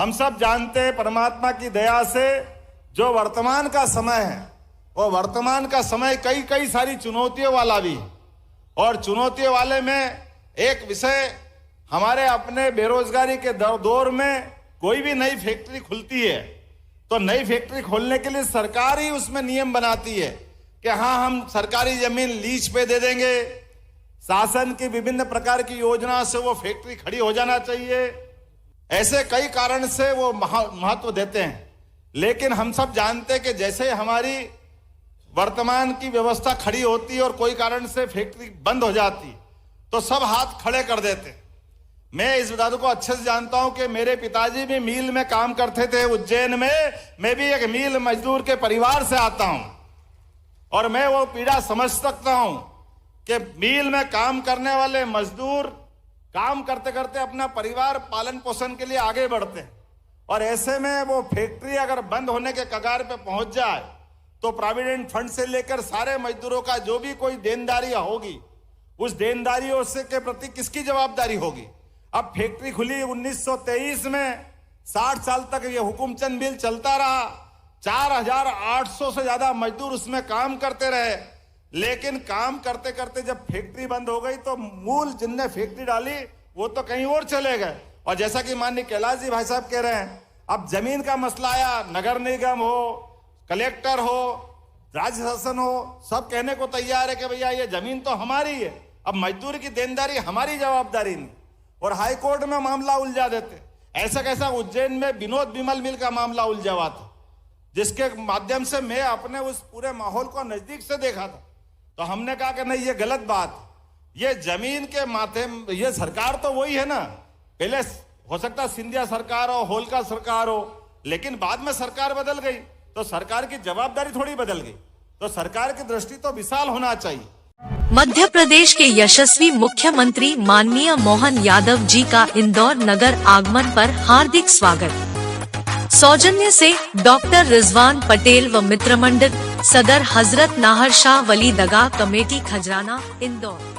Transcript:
हम सब जानते हैं परमात्मा की दया से जो वर्तमान का समय है वो वर्तमान का समय कई कई सारी चुनौतियों वाला भी है। और चुनौतियों वाले में एक विषय हमारे अपने बेरोजगारी के दौर में कोई भी नई फैक्ट्री खुलती है तो नई फैक्ट्री खोलने के लिए सरकार ही उसमें नियम बनाती है कि हाँ हम सरकारी जमीन लीज पे दे देंगे। शासन की विभिन्न प्रकार की योजना से वो फैक्ट्री खड़ी हो जाना चाहिए। ऐसे कई कारण से वो महत्व देते हैं। लेकिन हम सब जानते हैं कि जैसे हमारी वर्तमान की व्यवस्था खड़ी होती और कोई कारण से फैक्ट्री बंद हो जाती तो सब हाथ खड़े कर देते। मैं इस बात को अच्छे से जानता हूं कि मेरे पिताजी भी मिल में काम करते थे उज्जैन में। मैं भी एक मिल मजदूर के परिवार से आता हूं और मैं वो पीड़ा समझ सकता हूं कि मिल में काम करने वाले मजदूर काम करते करते अपना परिवार पालन पोषण के लिए आगे बढ़ते हैं और ऐसे में वो फैक्ट्री अगर बंद होने के कगार पे पहुंच जाए तो प्रोविडेंट फंड से लेकर सारे मजदूरों का जो भी कोई देनदारी होगी उस देनदारियों से के प्रति किसकी जवाबदारी होगी। अब फैक्ट्री खुली 1923 में 60 साल तक ये हुकुमचंद बिल चलता रहा। 4800 से ज्यादा मजदूर उसमें काम करते रहे। लेकिन काम करते करते जब फैक्ट्री बंद हो गई तो मूल जिनने फैक्ट्री डाली वो तो कहीं और चले गए। और जैसा कि माननीय कैलाश जी भाई साहब कह रहे हैं, अब जमीन का मसला आया, नगर निगम हो, कलेक्टर हो, राज्य शासन हो, सब कहने को तैयार है कि भैया ये जमीन तो हमारी है, अब मजदूर की देनदारी हमारी जवाबदारी नहीं। और हाई कोर्ट में मामला उलझा देते। ऐसा कैसा उज्जैन में विनोद विमल मिल का मामला उलझा हुआ था जिसके माध्यम से मैं अपने उस पूरे माहौल को नजदीक से देखा था। तो हमने कहा कि नहीं ये गलत बात, ये जमीन के माथे ये सरकार तो वही है ना, पहले हो सकता सिंधिया सरकार हो, होलकर सरकार हो, लेकिन बाद में सरकार बदल गई तो सरकार की जवाबदारी थोड़ी बदल गई। तो सरकार की दृष्टि तो विशाल होना चाहिए। मध्य प्रदेश के यशस्वी मुख्यमंत्री माननीय मोहन यादव जी का इंदौर नगर आगमन पर हार्दिक स्वागत। सौजन्य से डॉक्टर रिजवान पटेल व मित्रमंडल, सदर हजरत नाहर शाह वली दरगाह कमेटी खजराना, इंदौर।